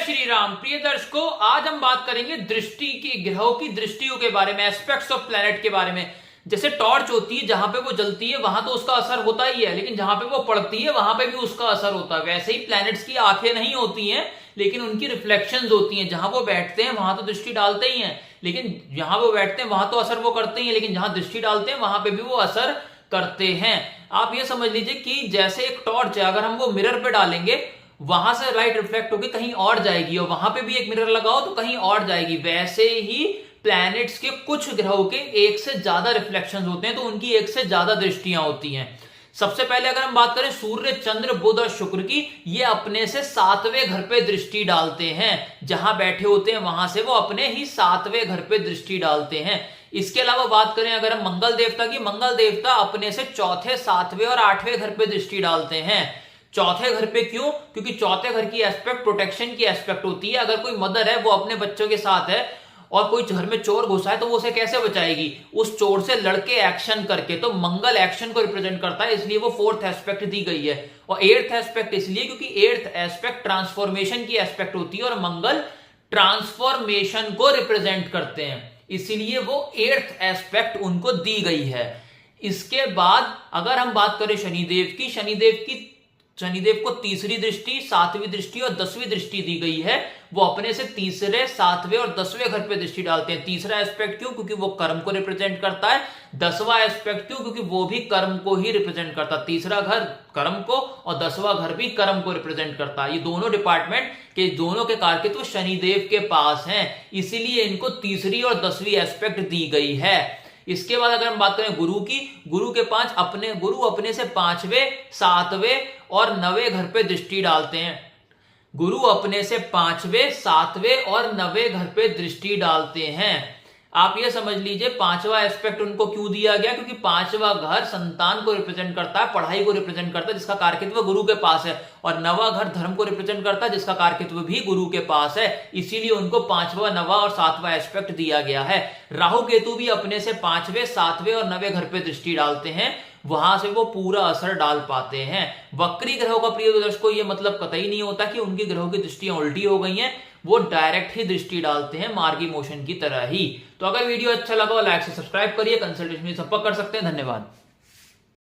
श्री राम। प्रिय दर्शकों, आज हम बात करेंगे दृष्टि की, ग्रहों की दृष्टियों के बारे में, एस्पेक्ट्स ऑफ प्लैनेट के बारे में। जैसे टॉर्च होती है, जहां पे वो जलती है वहां तो उसका असर होता ही है, लेकिन जहां पे वो पड़ती है वहां पे भी उसका असर होता है। वैसे ही प्लैनेट्स की आंखें नहीं होती हैं, लेकिन उनकी रिफ्लेक्शंस होती हैं। जहां वो बैठते हैं वहां तो दृष्टि डालते ही हैं, लेकिन जहां वो बैठते हैं वहां तो असर वो करते ही हैं, लेकिन जहां दृष्टि डालते हैं वहां पे भी वो असर करते हैं। आप ये समझ लीजिए कि जैसे एक टॉर्च है, अगर हम वो मिरर पे डालेंगे वहां से लाइट रिफ्लेक्ट होकर कहीं और जाएगी, और वहां पे भी एक मिरर लगाओ तो कहीं और जाएगी। वैसे ही प्लैनेट्स के कुछ ग्रहों के एक से ज्यादा रिफ्लेक्शंस होते हैं, तो उनकी एक से ज्यादा दृष्टियां होती हैं। सबसे पहले अगर हम बात करें सूर्य, चंद्र, बुध और शुक्र की, ये अपने से 7वें घर पे दृष्टि डालते हैं। जहां बैठे होते हैं वहां से वो अपने ही 7वें घर पे दृष्टि डालते हैं। इसके अलावा बात करें अगर हम मंगल देवता की, मंगल देवता अपने से चौथे, 7वें और 8वें घर पे दृष्टि डालते हैं। चौथे घर पे क्यों? क्योंकि चौथे घर की एस्पेक्ट प्रोटेक्शन की एस्पेक्ट होती है। अगर कोई मदर है वो अपने बच्चों के साथ है और कोई घर में चोर घुसा है तो वो उसे कैसे बचाएगी? उस चोर से लड़के एक्शन करके। तो मंगल एक्शन को रिप्रेजेंट करता है, इसलिए वो 4th एस्पेक्ट दी गई है। और 8th एस्पेक्ट इसलिए क्योंकि 8th एस्पेक्ट ट्रांसफॉर्मेशन की एस्पेक्ट होती है, और मंगल ट्रांसफॉर्मेशन को रिप्रेजेंट करते हैं, इसीलिए वो 8th एस्पेक्ट उनको दी गई है। इसके बाद अगर हम बात करें शनिदेव की, शनिदेव को तीसरी दृष्टि, 7वीं दृष्टि और 10वीं दृष्टि दी गई है। वो अपने से तीसरे, 7वें और 10वें घर पे दृष्टि डालते हैं। तीसरा एस्पेक्ट क्यों? क्योंकि वो कर्म को रिप्रेजेंट करता है। 10वां एस्पेक्ट क्यों? क्योंकि वो भी कर्म को ही रिप्रेजेंट करता है। तीसरा घर कर्म को और 10वां घर भी कर्म को रिप्रेजेंट करता है। ये दोनों डिपार्टमेंट के दोनों के कारकित्व शनिदेव के पास हैं, इसीलिए इनको तीसरी और 10वीं एस्पेक्ट दी गई है। इसके बाद अगर हम बात करें गुरु की, गुरु अपने से 5वें, 7वें और 9वें घर पे दृष्टि डालते हैं। गुरु अपने से 5वें, 7वें और 9वें घर पे दृष्टि डालते हैं। आप ये समझ लीजिए 5वां एस्पेक्ट उनको क्यों दिया गया? क्योंकि 5वां घर संतान को रिप्रेजेंट करता है, पढ़ाई को रिप्रेजेंट करता है, जिसका कारकित्व गुरु के पास है। और 9वां घर धर्म को रिप्रेजेंट करता है, जिसका कारकित्व भी गुरु के पास है। इसीलिए उनको 5वां, 9वां और 7वां एस्पेक्ट दिया गया है। राहु केतु भी अपने से 5वें, 7वें और 9वें घर पे दृष्टि डालते हैं, वहां से वो पूरा असर डाल पाते हैं। वक्री ग्रहों का प्रिय दर्शकों ये मतलब कतई नहीं होता कि उनकी ग्रहों की दृष्टियां उल्टी हो गई हैं। वो डायरेक्ट ही दृष्टि डालते हैं, मार्गी मोशन की तरह ही। तो अगर वीडियो अच्छा लगा, लाइक से सब्सक्राइब करिए, कंसल्टेशन में संपर्क कर सकते हैं। धन्यवाद।